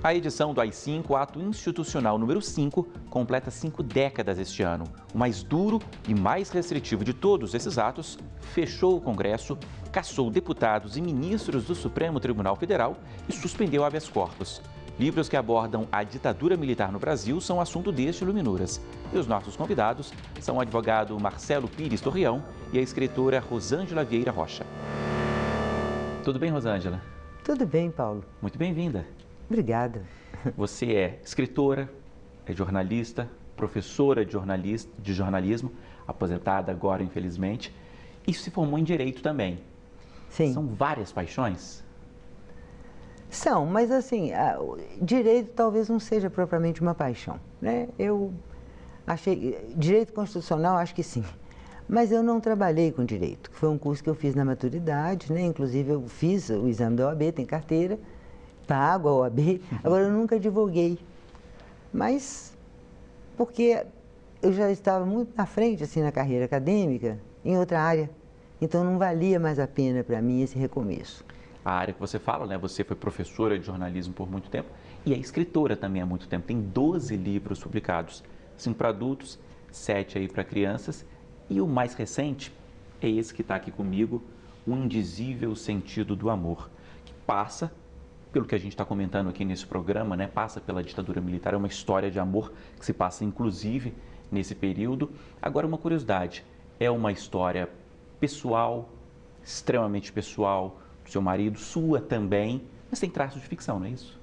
A edição do AI-5, ato institucional número 5, completa 5 décadas este ano. O mais duro e mais restritivo de todos esses atos fechou o Congresso, cassou deputados e ministros do Supremo Tribunal Federal e suspendeu habeas corpus. Livros que abordam a ditadura militar no Brasil são assunto deste Luminuras. E os nossos convidados são o advogado Marcelo Pires Torreão e a escritora Rosângela Vieira Rocha. Tudo bem, Rosângela? Tudo bem, Paulo. Muito bem-vinda. Obrigada. Você é escritora, é jornalista, professora de jornalismo, aposentada agora, infelizmente, e se formou em Direito também. Sim. São várias paixões? São, mas assim, direito talvez não seja propriamente uma paixão, né? Eu achei, direito constitucional acho que sim, mas eu não trabalhei com direito, que foi um curso que eu fiz na maturidade, né? Inclusive eu fiz o exame da OAB, tem carteira, pago a OAB, agora eu nunca divulguei, mas porque eu já estava muito na frente assim na carreira acadêmica, em outra área, então não valia mais a pena para mim esse recomeço. A área que você fala, né? Você foi professora de jornalismo por muito tempo e é escritora também há muito tempo. Tem 12 livros publicados, 5 para adultos, 7 aí para crianças. E o mais recente é esse que está aqui comigo, O Indizível Sentido do Amor, que passa, pelo que a gente está comentando aqui nesse programa, né? Passa pela ditadura militar, é uma história de amor que se passa inclusive nesse período. Agora, uma curiosidade, é uma história pessoal, extremamente pessoal, do seu marido, sua também, mas tem traços de ficção, não é isso?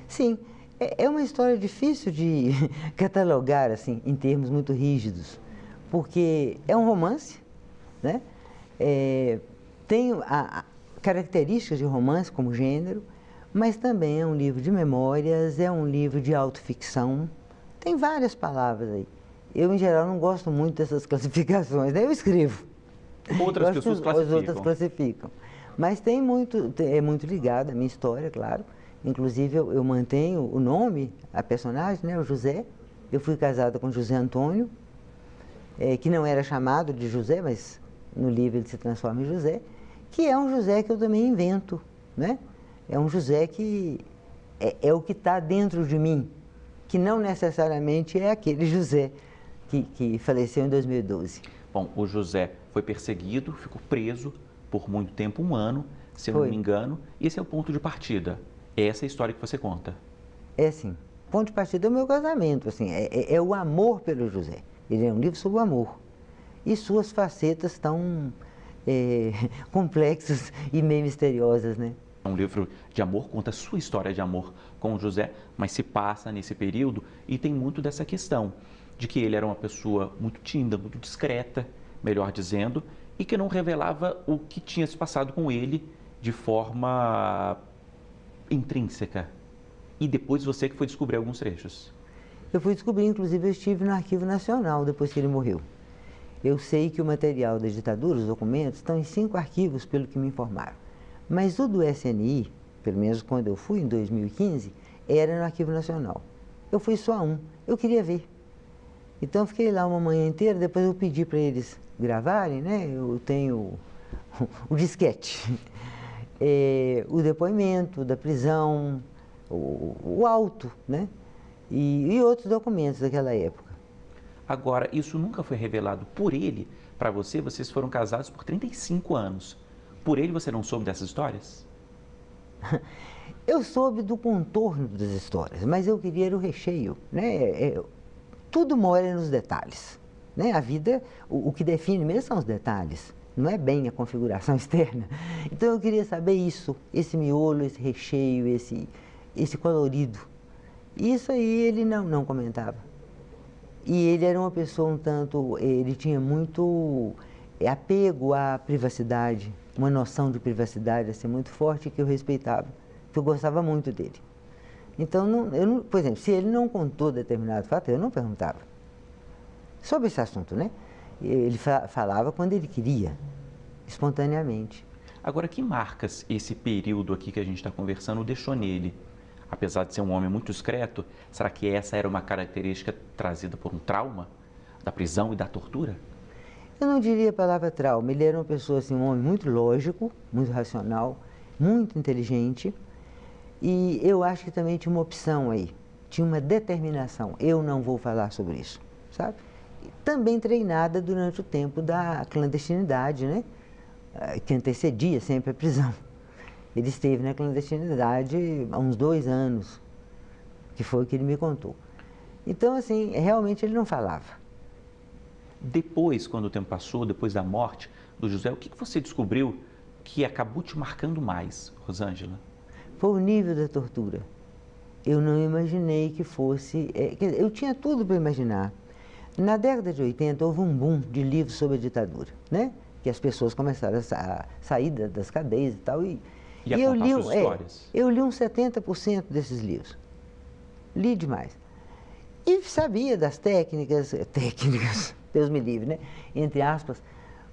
Sim, é uma história difícil de catalogar assim, em termos muito rígidos, porque é um romance, né? Tem características de romance como gênero, mas também é um livro de memórias, é um livro de autoficção, tem várias palavras aí. Eu, em geral, não gosto muito dessas classificações, né? Eu escrevo. Outras pessoas classificam. As outras classificam. Mas é muito ligado à minha história, claro. Inclusive, eu mantenho o nome, a personagem, né, o José. Eu fui casada com José Antônio, que não era chamado de José, mas no livro ele se transforma em José, que é um José que eu também invento, né? É um José que é o que está dentro de mim, que não necessariamente é aquele José que faleceu em 2012. Bom, o José foi perseguido, ficou preso por muito tempo, 1 ano, se eu não me engano, e esse é o ponto de partida. É essa a história que você conta. É sim. O ponto de partida é o meu casamento, assim, é o amor pelo José. Ele é um livro sobre o amor. E suas facetas tão complexas e meio misteriosas, né? É um livro de amor, conta a sua história de amor com o José, mas se passa nesse período e tem muito dessa questão de que ele era uma pessoa muito tímida, muito discreta, melhor dizendo, e que não revelava o que tinha se passado com ele de forma intrínseca. E depois você que foi descobrir alguns trechos. Eu fui descobrir, inclusive eu estive no Arquivo Nacional depois que ele morreu. Eu sei que o material da ditadura, os documentos, estão em 5 arquivos, pelo que me informaram. Mas o do SNI, pelo menos quando eu fui em 2015, era no Arquivo Nacional. Eu fui só a um, eu queria ver. Então eu fiquei lá uma manhã inteira, depois eu pedi para eles gravarem, né? Eu tenho o disquete, o depoimento da prisão, o auto, né? E outros documentos daquela época. Agora, isso nunca foi revelado por ele para você? Vocês foram casados por 35 anos. Por ele você não soube dessas histórias? Eu soube do contorno das histórias, mas eu queria o recheio, né? Tudo mora nos detalhes, né? A vida, o que define mesmo são os detalhes, não é bem a configuração externa. Então eu queria saber isso, esse miolo, esse recheio, esse colorido. Isso aí ele não comentava. E ele era uma pessoa um tanto, ele tinha muito apego à privacidade, uma noção de privacidade assim, muito forte que eu respeitava, que eu gostava muito dele. Então, por exemplo, se ele não contou determinado fato, eu não perguntava sobre esse assunto, né? Ele falava quando ele queria, espontaneamente. Agora, que marcas esse período aqui que a gente está conversando deixou nele? Apesar de ser um homem muito discreto, será que essa era uma característica trazida por um trauma da prisão e da tortura? Eu não diria a palavra trauma. Ele era uma pessoa, assim, um homem muito lógico, muito racional, muito inteligente. E eu acho que também tinha uma opção aí, tinha uma determinação, eu não vou falar sobre isso, sabe? E também treinada durante o tempo da clandestinidade, né? Que antecedia sempre a prisão. Ele esteve na clandestinidade há uns 2 anos, que foi o que ele me contou. Então, assim, realmente ele não falava. Depois, quando o tempo passou, depois da morte do José, o que você descobriu que acabou te marcando mais, Rosângela? Foi o nível da tortura. Eu não imaginei que fosse... eu tinha tudo para imaginar. Na década de 80 houve um boom de livros sobre a ditadura, né? Que as pessoas começaram a sair das cadeias e tal. E a eu contar li, suas histórias. eu li uns 70% desses livros. Li demais. E sabia das técnicas, Deus me livre, né? Entre aspas.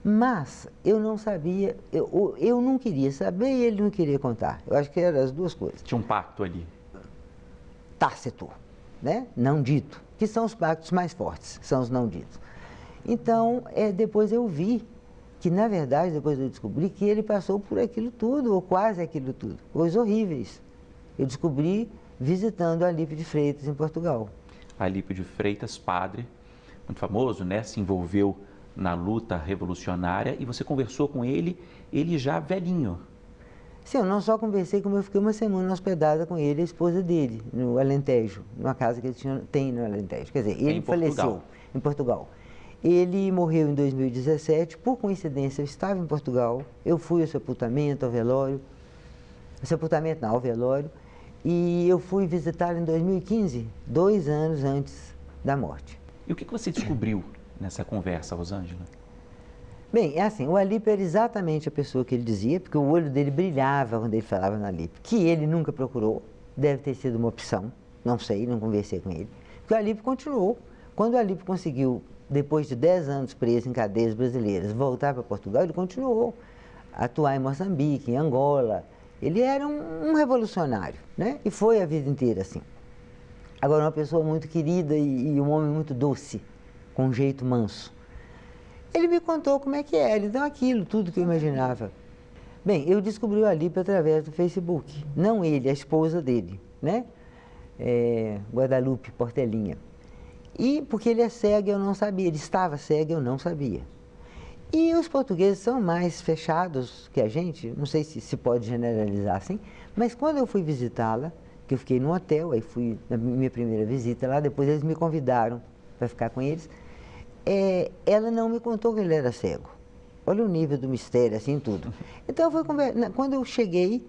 Mas eu não sabia, eu não queria saber e ele não queria contar. Eu acho que eram as duas coisas. Tinha um pacto ali. Tácito, né? Não dito, que são os pactos mais fortes, são os não ditos. Então, depois eu vi que, na verdade, depois eu descobri que ele passou por aquilo tudo, ou quase aquilo tudo, coisas horríveis. Eu descobri visitando Alípio de Freitas, em Portugal. Alípio de Freitas, padre, muito famoso, né? Se envolveu na luta revolucionária e você conversou com ele já velhinho. Sim, eu não só conversei, como eu fiquei uma semana hospedada com ele e a esposa dele, no Alentejo, numa casa que ele tem no Alentejo. Quer dizer, ele faleceu em Portugal. Ele morreu em 2017, por coincidência eu estava em Portugal, eu fui ao sepultamento, ao velório, ao velório, e eu fui visitá-lo em 2015, 2 anos antes da morte. E o que você descobriu nessa conversa, Rosângela? Bem, é assim, o Alípio era exatamente a pessoa que ele dizia, porque o olho dele brilhava quando ele falava no Alípio, que ele nunca procurou, deve ter sido uma opção, não sei, não conversei com ele, porque o Alípio continuou. Quando o Alípio conseguiu, depois de 10 anos preso em cadeias brasileiras, voltar para Portugal, ele continuou a atuar em Moçambique, em Angola. Ele era um revolucionário, né? E foi a vida inteira assim. Agora, uma pessoa muito querida e um homem muito doce, com um jeito manso. Ele me contou como é que era, então aquilo, tudo que eu imaginava. Bem, eu descobri o Alípio através do Facebook, não ele, a esposa dele, né? Guadalupe Portelinha. E porque ele é cego, eu não sabia, ele estava cego, eu não sabia. E os portugueses são mais fechados que a gente, não sei se pode generalizar assim, mas quando eu fui visitá-la, que eu fiquei num hotel, aí fui na minha primeira visita lá, depois eles me convidaram para ficar com eles, ela não me contou que ele era cego. Olha o nível do mistério, assim, tudo. Então, quando eu cheguei,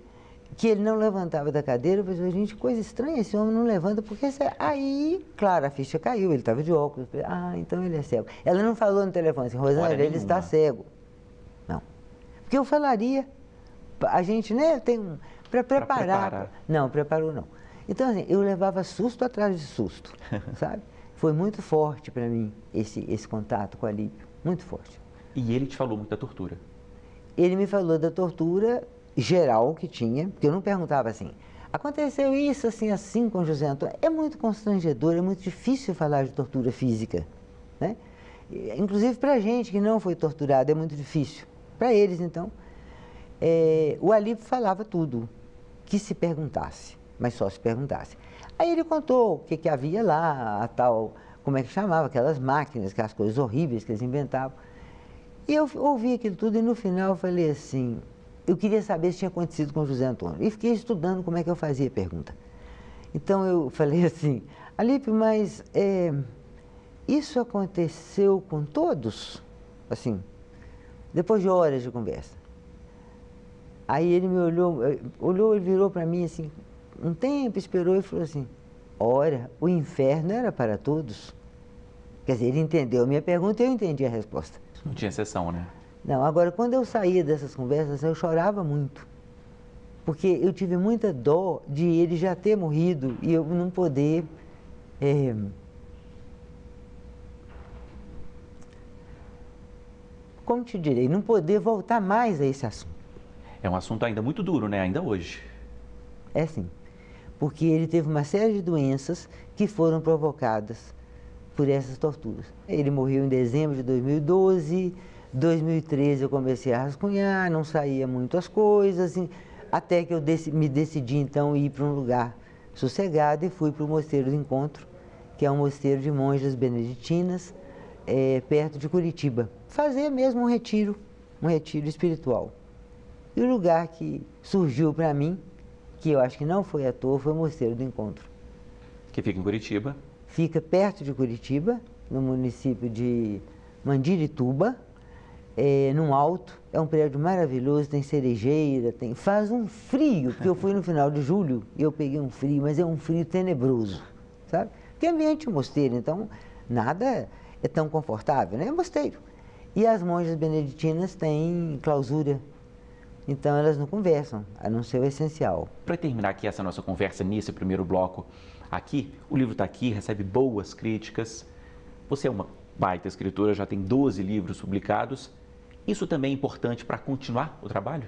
que ele não levantava da cadeira, eu pensei, gente, coisa estranha, esse homem não levanta, porque... Aí, claro, a ficha caiu, ele estava de óculos. Então ele é cego. Ela não falou no telefone assim, Rosângela, ele está cego. Não. Porque eu falaria, a gente, né, tem para preparar. Não, preparou não. Então, assim, eu levava susto atrás de susto, sabe? Foi muito forte para mim esse contato com o Alípio, muito forte. E ele te falou muito da tortura? Ele me falou da tortura geral que tinha, porque eu não perguntava assim, aconteceu isso assim, assim com José Antônio. É muito constrangedor, é muito difícil falar de tortura física, né? Inclusive para a gente que não foi torturado, é muito difícil. Para eles, então, o Alípio falava tudo, que se perguntasse, mas só se perguntasse. Aí ele contou o que havia lá, a tal, como é que chamava, aquelas máquinas, aquelas coisas horríveis que eles inventavam. E eu ouvi aquilo tudo e no final eu falei assim, eu queria saber se tinha acontecido com o José Antônio. E fiquei estudando como é que eu fazia a pergunta. Então eu falei assim, Alípio, mas isso aconteceu com todos? Assim, depois de horas de conversa. Aí ele me olhou, ele virou para mim assim, um tempo, esperou e falou assim, ora, o inferno era para todos? Quer dizer, ele entendeu a minha pergunta e eu entendi a resposta. Não tinha exceção, né? Não, agora, quando eu saía dessas conversas, eu chorava muito. Porque eu tive muita dó de ele já ter morrido e eu não poder... como te direi? Não poder voltar mais a esse assunto. É um assunto ainda muito duro, né? Ainda hoje. É sim. Porque ele teve uma série de doenças que foram provocadas por essas torturas. Ele morreu em dezembro de 2012... 2013 eu comecei a rascunhar, não saía muito as coisas, assim, Até que eu me decidi, então, ir para um lugar sossegado e fui para o Mosteiro do Encontro, que é um mosteiro de monjas beneditinas, perto de Curitiba. Fazer mesmo um retiro espiritual. E o lugar que surgiu para mim, que eu acho que não foi à toa, foi o Mosteiro do Encontro. Que fica em Curitiba? Fica perto de Curitiba, no município de Mandirituba, num alto. É um prédio maravilhoso, tem cerejeira, faz um frio, porque eu fui no final de julho e eu peguei um frio, mas é um frio tenebroso, sabe? Porque é ambiente mosteiro, então nada é tão confortável, né? É mosteiro. E as monjas beneditinas têm clausura, então elas não conversam, a não ser o essencial. Para terminar aqui essa nossa conversa nesse primeiro bloco, aqui, o livro está aqui, recebe boas críticas. Você é uma baita escritora, já tem 12 livros publicados. Isso também é importante para continuar o trabalho?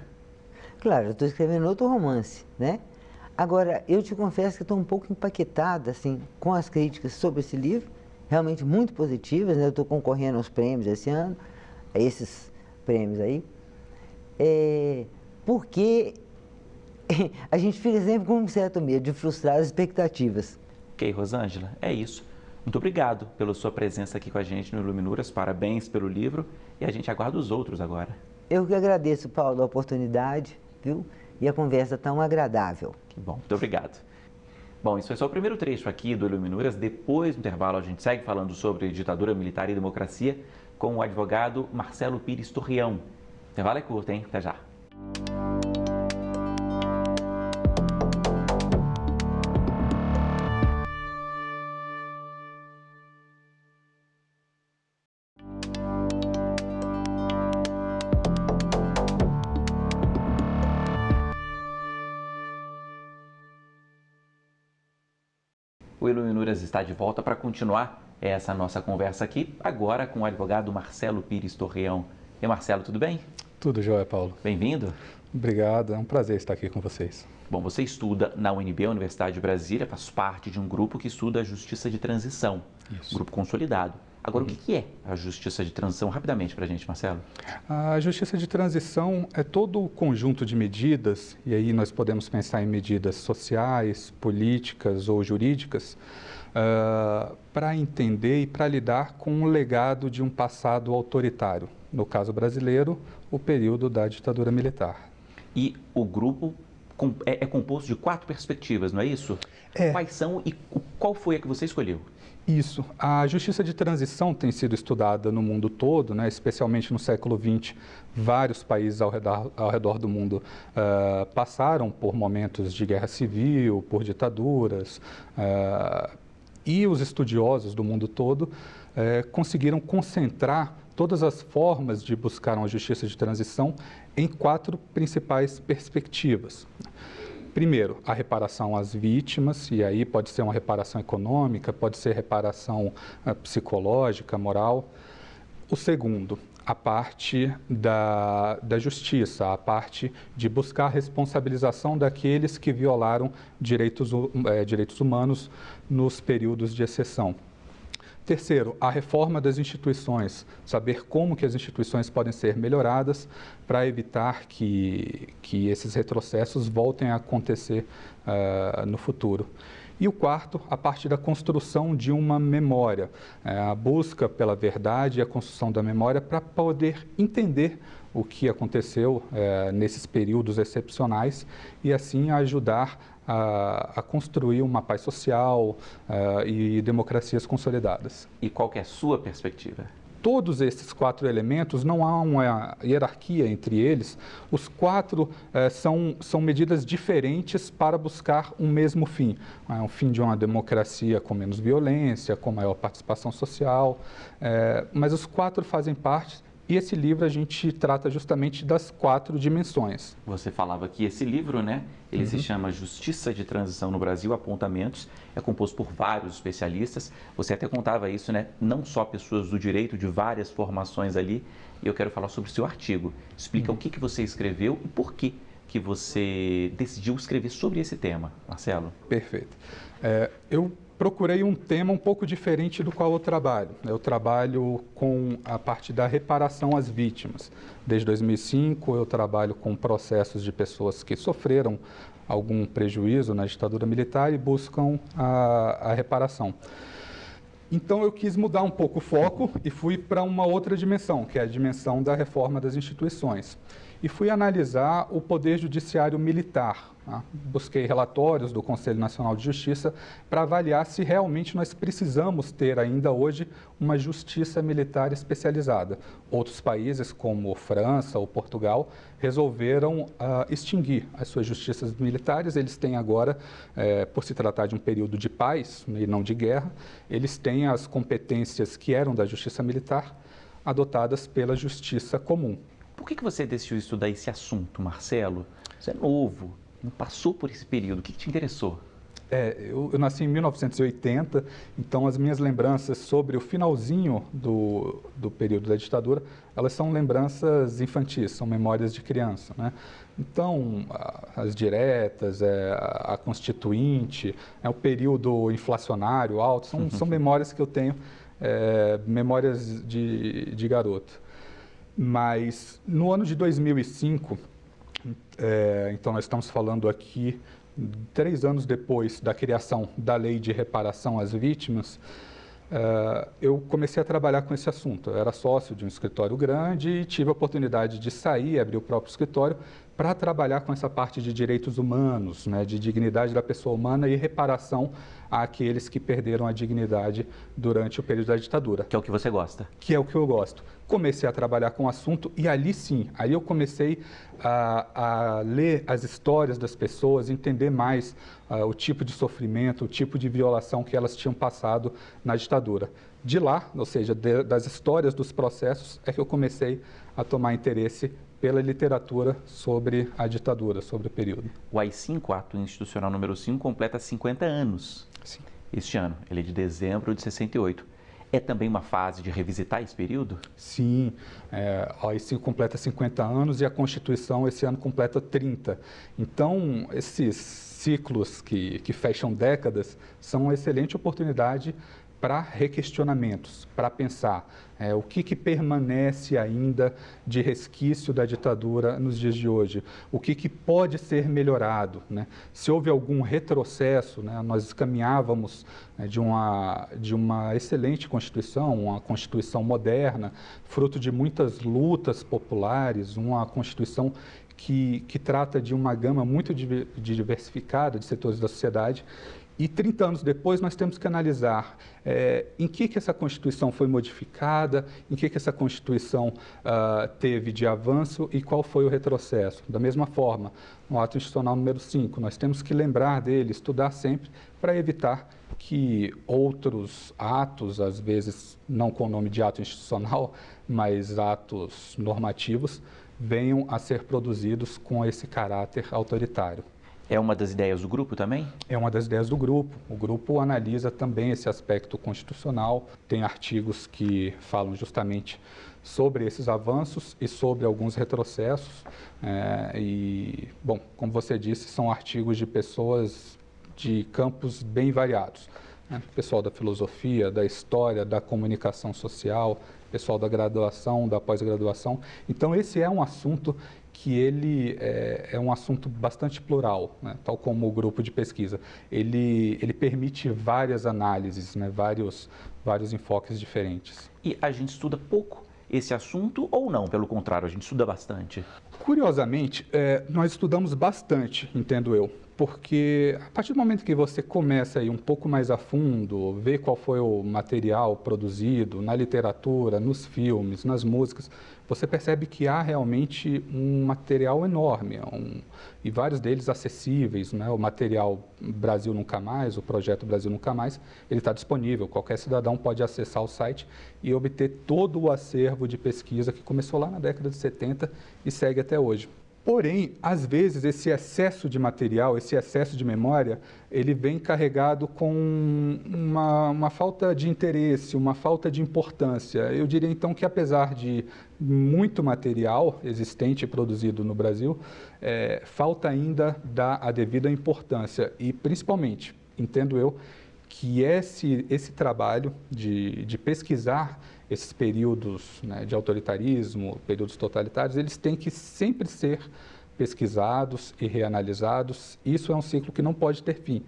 Claro, eu estou escrevendo outro romance, né? Agora, eu te confesso que estou um pouco empaquetada, assim, com as críticas sobre esse livro, realmente muito positivas, né? Eu estou concorrendo aos prêmios esse ano, a esses prêmios aí, porque a gente fica sempre com um certo medo de frustrar as expectativas. Ok, Rosângela, é isso. Muito obrigado pela sua presença aqui com a gente no Iluminuras, parabéns pelo livro e a gente aguarda os outros agora. Eu que agradeço, Paulo, a oportunidade, viu? E a conversa tão agradável. Que bom, muito obrigado. Bom, isso foi só o primeiro trecho aqui do Iluminuras. Depois do intervalo a gente segue falando sobre ditadura militar e democracia com o advogado Marcelo Pires Torreão. O intervalo é curto, hein? Até já. O Iluminuras está de volta para continuar essa nossa conversa aqui, agora com o advogado Marcelo Pires Torreão. E Marcelo, tudo bem? Tudo jóia, Paulo. Bem-vindo. Obrigado, é um prazer estar aqui com vocês. Bom, você estuda na UNB, Universidade de Brasília, faz parte de um grupo que estuda a justiça de transição, Isso. Grupo consolidado. Agora, o que é a justiça de transição? Rapidamente para a gente, Marcelo. A justiça de transição é todo o conjunto de medidas, e aí nós podemos pensar em medidas sociais, políticas ou jurídicas, para entender e para lidar com o legado de um passado autoritário. No caso brasileiro, o período da ditadura militar. E o grupo é composto de 4 perspectivas, não é isso? É. Quais são e qual foi a que você escolheu? Isso. A justiça de transição tem sido estudada no mundo todo, né? Especialmente no século XX. Vários países ao redor do mundo passaram por momentos de guerra civil, por ditaduras, e os estudiosos do mundo todo conseguiram concentrar todas as formas de buscar uma justiça de transição em 4 principais perspectivas. Primeiro, a reparação às vítimas, e aí pode ser uma reparação econômica, pode ser reparação psicológica, moral. O segundo, a parte da justiça, a parte de buscar a responsabilização daqueles que violaram direitos humanos nos períodos de exceção. Terceiro, a reforma das instituições, saber como que as instituições podem ser melhoradas para evitar que esses retrocessos voltem a acontecer no futuro. E o quarto, a parte da construção de uma memória, a busca pela verdade e a construção da memória para poder entender o que aconteceu nesses períodos excepcionais e assim ajudar a construir uma paz social e democracias consolidadas. E qual que é a sua perspectiva? Todos esses 4 elementos, não há uma hierarquia entre eles, os 4 são medidas diferentes para buscar um mesmo fim. Um fim de uma democracia com menos violência, com maior participação social, mas os 4 fazem parte. E esse livro a gente trata justamente das 4 dimensões. Você falava que esse livro, né? Ele se chama Justiça de Transição no Brasil, Apontamentos. É composto por vários especialistas. Você até contava isso, né? Não só pessoas do direito, de várias formações ali. E eu quero falar sobre o seu artigo. Explica o que você escreveu e por que você decidiu escrever sobre esse tema, Marcelo. Perfeito. Eu procurei um tema um pouco diferente do qual eu trabalho. Eu trabalho com a parte da reparação às vítimas. Desde 2005 eu trabalho com processos de pessoas que sofreram algum prejuízo na ditadura militar e buscam a reparação. Então eu quis mudar um pouco o foco e fui para uma outra dimensão, que é a dimensão da reforma das instituições. E fui analisar o poder judiciário militar. Tá? Busquei relatórios do Conselho Nacional de Justiça para avaliar se realmente nós precisamos ter ainda hoje uma justiça militar especializada. Outros países, como França ou Portugal, resolveram extinguir as suas justiças militares. Eles têm agora, por se tratar de um período de paz e não de guerra, eles têm as competências que eram da justiça militar adotadas pela justiça comum. Por que você decidiu estudar esse assunto, Marcelo? Você é novo, não passou por esse período. O que te interessou? Eu nasci em 1980, então as minhas lembranças sobre o finalzinho do período da ditadura, elas são lembranças infantis, são memórias de criança, né? Então, as diretas, a Constituinte, o período inflacionário alto, são memórias que eu tenho, memórias de garoto. Mas no ano de 2005, então nós estamos falando aqui 3 anos depois da criação da Lei de Reparação às Vítimas, eu comecei a trabalhar com esse assunto. Eu era sócio de um escritório grande e tive a oportunidade de sair, abrir o próprio escritório para trabalhar com essa parte de direitos humanos, né, de dignidade da pessoa humana e reparação àqueles que perderam a dignidade durante o período da ditadura. Que é o que você gosta. Que é o que eu gosto. Comecei a trabalhar com o assunto e ali sim, aí eu comecei a ler as histórias das pessoas, entender mais o tipo de sofrimento, o tipo de violação que elas tinham passado na ditadura. De lá, ou seja, das histórias dos processos, é que eu comecei a tomar interesse pela literatura sobre a ditadura, sobre o período. O AI-5, Ato Institucional número 5, completa 50 anos. Sim. Este ano. Ele é de dezembro de 68. É também uma fase de revisitar esse período? Sim, o AI-5 completa 50 anos e a Constituição esse ano completa 30. Então, esses ciclos que fecham décadas são uma excelente oportunidade para requestionamentos, para pensar o que permanece ainda de resquício da ditadura nos dias de hoje, o que pode ser melhorado, né? Se houve algum retrocesso, né? Nós caminhávamos de uma excelente Constituição, uma Constituição moderna, fruto de muitas lutas populares, uma Constituição que trata de uma gama muito diversificada de setores da sociedade. E 30 anos depois, nós temos que analisar em que essa Constituição foi modificada, em que essa Constituição teve de avanço e qual foi o retrocesso. Da mesma forma, no Ato Institucional número 5, nós temos que lembrar dele, estudar sempre, para evitar que outros atos, às vezes não com o nome de ato institucional, mas atos normativos, venham a ser produzidos com esse caráter autoritário. É uma das ideias do grupo também? É uma das ideias do grupo. O grupo analisa também esse aspecto constitucional. Tem artigos que falam justamente sobre esses avanços e sobre alguns retrocessos. Bom, como você disse, são artigos de pessoas de campos bem variados. Pessoal da filosofia, da história, da comunicação social, pessoal da graduação, da pós-graduação. Então, esse é um assunto que ele é um assunto bastante plural, né? Tal como o grupo de pesquisa. Ele permite várias análises, né? vários enfoques diferentes. E a gente estuda pouco esse assunto ou não? Pelo contrário, a gente estuda bastante? Curiosamente, nós estudamos bastante, entendo eu. Porque a partir do momento que você começa a ir um pouco mais a fundo, ver qual foi o material produzido na literatura, nos filmes, nas músicas, você percebe que há realmente um material enorme, e vários deles acessíveis, né? O material Brasil Nunca Mais, o projeto Brasil Nunca Mais, ele está disponível, qualquer cidadão pode acessar o site e obter todo o acervo de pesquisa que começou lá na década de 70 e segue até hoje. Porém, às vezes, esse excesso de material, esse excesso de memória, ele vem carregado com uma falta de interesse, uma falta de importância. Eu diria, então, que apesar de muito material existente e produzido no Brasil, falta ainda dar a devida importância. E, principalmente, entendo eu, que esse trabalho de pesquisar esses períodos, né, de autoritarismo, períodos totalitários, eles têm que sempre ser pesquisados e reanalisados. Isso é um ciclo que não pode ter fim,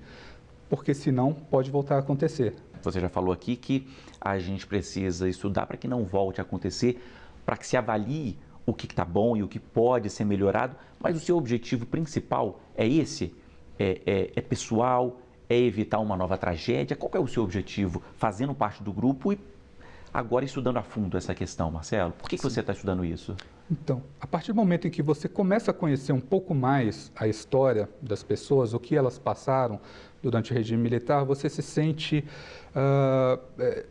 porque senão pode voltar a acontecer. Você já falou aqui que a gente precisa estudar para que não volte a acontecer, para que se avalie o que está bom e o que pode ser melhorado, mas o seu objetivo principal é esse? É pessoal? É evitar uma nova tragédia? Qual é o seu objetivo fazendo parte do grupo e agora estudando a fundo essa questão, Marcelo? Por que você está estudando isso? Então, a partir do momento em que você começa a conhecer um pouco mais a história das pessoas, o que elas passaram durante o regime militar, você se sente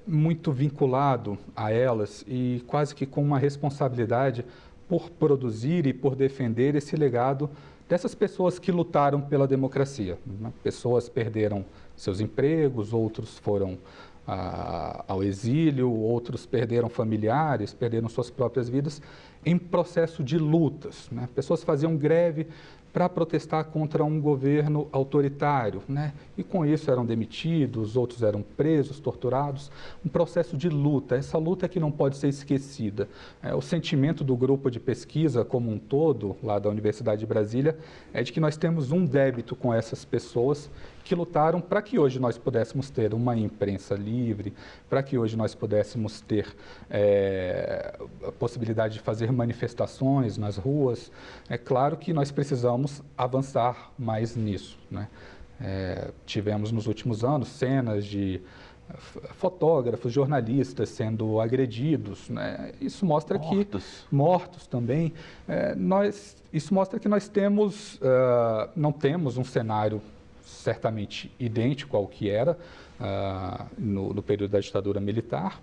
muito vinculado a elas e quase que com uma responsabilidade por produzir e por defender esse legado dessas pessoas que lutaram pela democracia, né? Pessoas perderam seus empregos, outros foram ao exílio, outros perderam familiares, perderam suas próprias vidas em processo de lutas, né? Pessoas faziam greve para protestar contra um governo autoritário, né? E com isso eram demitidos, outros eram presos, torturados, um processo de luta. Essa luta é que não pode ser esquecida. O sentimento do grupo de pesquisa como um todo, lá da Universidade de Brasília, é de que nós temos um débito com essas pessoas que lutaram para que hoje nós pudéssemos ter uma imprensa livre, para que hoje nós pudéssemos ter a possibilidade de fazer manifestações nas ruas. É claro que nós precisamos avançar mais nisso, né? Tivemos nos últimos anos cenas de fotógrafos, jornalistas sendo agredidos, né? Isso mostra mortos também. Isso mostra que nós não temos um cenário certamente idêntico ao que era no período da ditadura militar,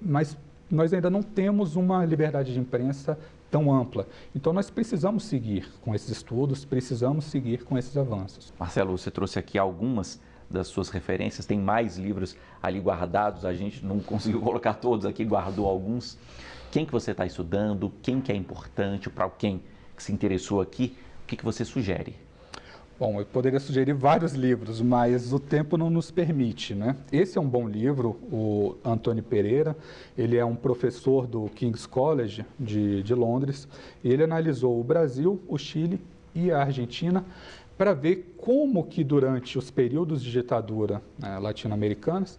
mas nós ainda não temos uma liberdade de imprensa tão ampla. Então, nós precisamos seguir com esses estudos, precisamos seguir com esses avanços. Marcelo, você trouxe aqui algumas das suas referências, tem mais livros ali guardados, a gente não conseguiu colocar todos aqui, guardou alguns. Quem que você está estudando, quem que é importante, para quem que se interessou aqui, o que você sugere? Bom, eu poderia sugerir vários livros, mas o tempo não nos permite, né? Esse é um bom livro, o Antônio Pereira, ele é um professor do King's College de Londres, e ele analisou o Brasil, o Chile e a Argentina para ver como que durante os períodos de ditadura latino-americanas,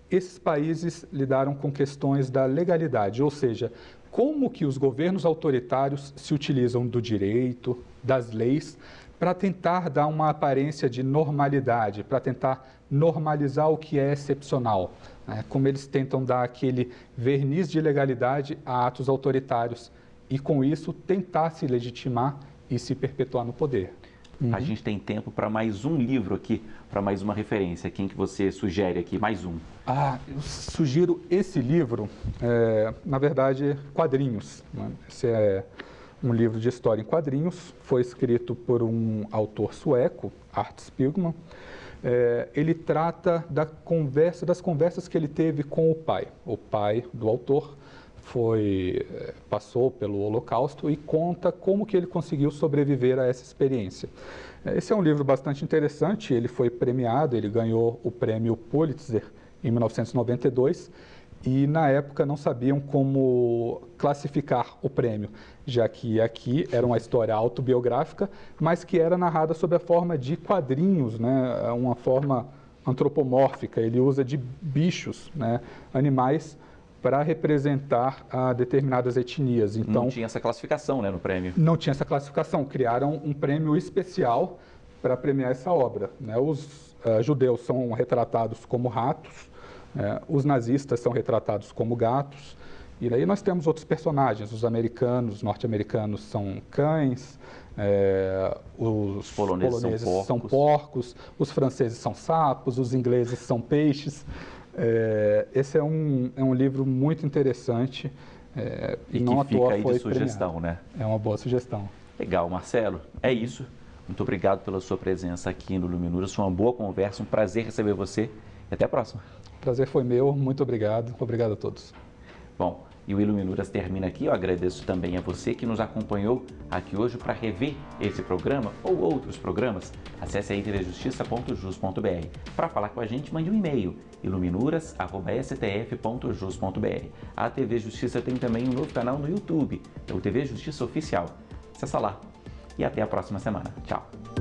esses países lidaram com questões da legalidade, ou seja, como que os governos autoritários se utilizam do direito, das leis, para tentar dar uma aparência de normalidade, para tentar normalizar o que é excepcional, né? Como eles tentam dar aquele verniz de legalidade a atos autoritários e, com isso, tentar se legitimar e se perpetuar no poder. A gente tem tempo para mais um livro aqui, para mais uma referência. Quem que você sugere aqui? Mais um. Eu sugiro esse livro, na verdade, quadrinhos, né? Esse é um livro de história em quadrinhos, foi escrito por um autor sueco, Art Spiegelman. Ele trata das conversas que ele teve com o pai. O pai do autor passou pelo Holocausto e conta como que ele conseguiu sobreviver a essa experiência. Esse é um livro bastante interessante, ele foi premiado, ele ganhou o prêmio Pulitzer em 1992, e na época não sabiam como classificar o prêmio, já que aqui era uma história autobiográfica, mas que era narrada sob a forma de quadrinhos, né? Uma forma antropomórfica. Ele usa de bichos, né? Animais, para representar determinadas etnias. Então, não tinha essa classificação, né, no prêmio? Não tinha essa classificação. Criaram um prêmio especial para premiar essa obra, né? Os judeus são retratados como ratos, os nazistas são retratados como gatos, e daí nós temos outros personagens, os norte-americanos são cães, os poloneses são porcos, os franceses são sapos, os ingleses são peixes. Esse é um livro muito interessante. E não que fica aí de sugestão, né? É uma boa sugestão. Legal, Marcelo. É isso. Muito obrigado pela sua presença aqui no Luminuras. Foi uma boa conversa, um prazer receber você. E até a próxima. O prazer foi meu. Muito obrigado. Obrigado a todos. Bom, E o Iluminuras termina aqui. Eu agradeço também a você que nos acompanhou aqui hoje para rever esse programa ou outros programas. Acesse aí tvjustiça.jus.br. Para falar com a gente, mande um e-mail, iluminuras@stf.jus.br. A TV Justiça tem também um novo canal no YouTube, é o TV Justiça Oficial. Acessa lá e até a próxima semana. Tchau!